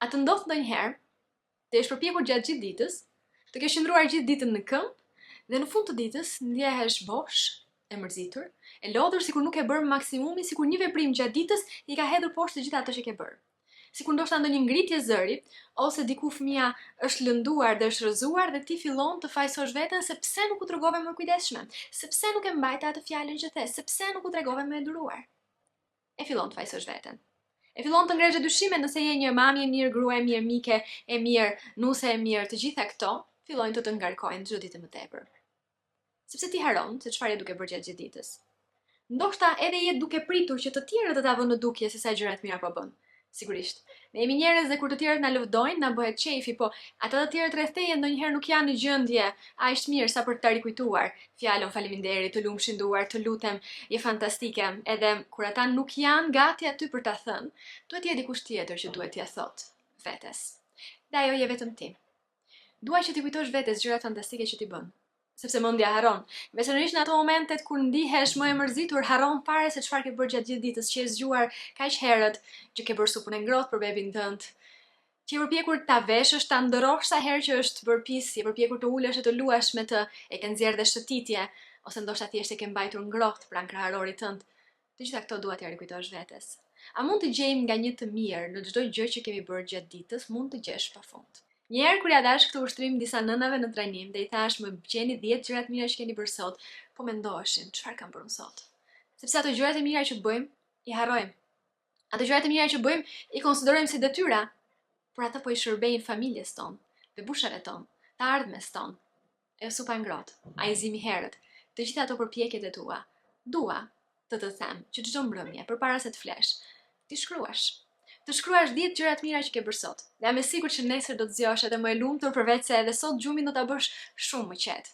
A të ndodh ndonjëherë të jesh përpjekur gjatë gjithë ditës, të kesh qëndruar gjithë ditën në këmbë dhe në fund të ditës ndjehesh bosh, e mërzitur, e lodhur sikur nuk e bërë maksimumin, sikur një veprim gjatë ditës i ka hedhur poshtë të gjitha ato që ke bërë. Sikur ndoshta ndonjë ngritje zëri, ose diku fëmia është lënduar dhe është rrëzuar dhe ti fillon të fajsosh veten se pse nuk u tregove më kujdesshme, se pse nuk e mbajta atë fjalën që the, se pse nuk u tregove më e duruar. E fillon të fajsosh veten. E fillon të ngresh dyshime nëse je një mami e mirë, grua e mirë, mike e mirë, nuse e mirë, të gjitha këto fillojnë të ngarkojnë çdo ditë më tepër. Sepse ti haron se çfarë je duke bërë gjatë gjithë ditës. Ndoshta edhe je duke pritur që të tjerët të ta vënë në dukje se sa gjëra të mira po bën. Sigurisht. Ne jemi njerëz dhe kur të tjerët na lëvdojnë, na bëhet qefi, po ata të tjerët rreth teje ndonjëherë nuk janë në gjendje aq të mirë sa për ta rikujtuar fjalën faleminderit, të lumshin duar, të lutem, je fantastike, edhe kur ata nuk janë gati aty për ta thënë, duhet të jetë dikush tjetër që duhet t'ia thotë vetes. Dhe ajo je vetëm ti. Dua që t'i kujtosh vetes gjërat fantastike që ti bën. Sepse mendja harron. Veçanërisht në ato momentet kur ndihesh më e mërzitur, harron fare se çfarë ke bërë gjatë gjithë ditës, që e zgjuar kaq herët, që ke bërë supën e ngrohtë për bebin tënd, që je përpjekur ta veshësh, ta ndërrosh sa herë që është bërë pis, je përpjekur të ulesh e të luash me të, e ke nxjerrë dhe shëtitje, ose ndoshta thjesht e ke mbajtur ngrohtë pranë kraharorit tënd. Të gjitha këto dua t'ja rikujtosh vetes. A mund të gjejmë nga një të mirë në çdo gjë që kemi bërë gjatë ditës, mund të gjesh pafund. Njëherë kur ja dash këtë ushtrim disa nënave në trajnim dhe i thash më gjeni 10 gjëra të mira që keni bërë sot, po mendoheshin çfarë kam bërë sot. Sepse ato gjërat e mira që bëjmë i harrojmë. Ato gjërat e mira që bëjmë i konsiderojmë si detyra, por ata po i shërbejnë familjes tonë, bebushave tonë, të ardhmes tonë. E supa ngrohtë, ajzimi herët, të gjitha ato përpjekjet e tua. Dua të them që çdo mbrëmje përpara se të flesh, ti shkruash. Të shkruash 10 gjëra të mira që ke bërë sot. Dhe jam e sigurt që nesër do të zgjohesh edhe më e lumtur përveç se edhe sot gjumin do ta bësh shumë më qetë.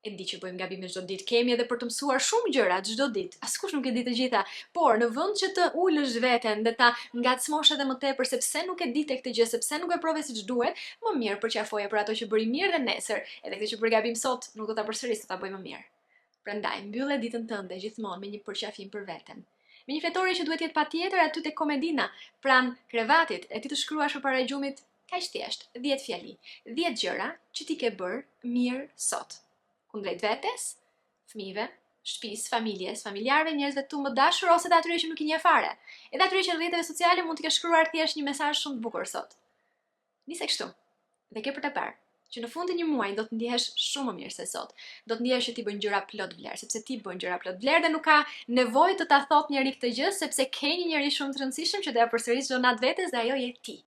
E di që bëjmë gabime çdo ditë, kemi edhe për të mësuar shumë gjëra çdo ditë. Askush nuk e di të gjitha, por në vend që të ulësh veten dhe ta ngacmosh edhe më tepër sepse nuk e di tek këtë gjë, sepse nuk e prove siç duhet, më mirë përqafoje për ato që bëri mirë dhe nesër, edhe këtë që bëri gabim sot, nuk do ta përsëris, do ta bëj më mirë. Prandaj, mbyllë ditën tënde gjithmonë me një përqafim për veten. Me një fletore që duhet jetë patjetër aty tek komedina, pranë krevatit, e ti të shkruash përpara gjumit, kaq thjesht, 10 fjali, 10 gjëra që ti ke bërë mirë sot. Kundrejt vetes, fëmijëve, shtëpisë, familjes, familjarëve, njerëzve tu më dashur ose të atyre që nuk i njeh fare. Edhe atyre që në rrjeteve sociale mund të kesh shkruar thjesht një mesazh shumë të bukur sot. Nise kështu. Dhe ke për të parë që në fund të një muaji do të ndihesh shumë më mirë se sot. Do të ndihesh që ti bën gjëra plot vlerë, sepse ti bën gjëra plot vlerë dhe nuk ka nevojë të ta thotë njëri këtë gjë, sepse ke një njerëz shumë të rëndësishëm që do ja përsërisë çdo natë vetes dhe ajo je ti.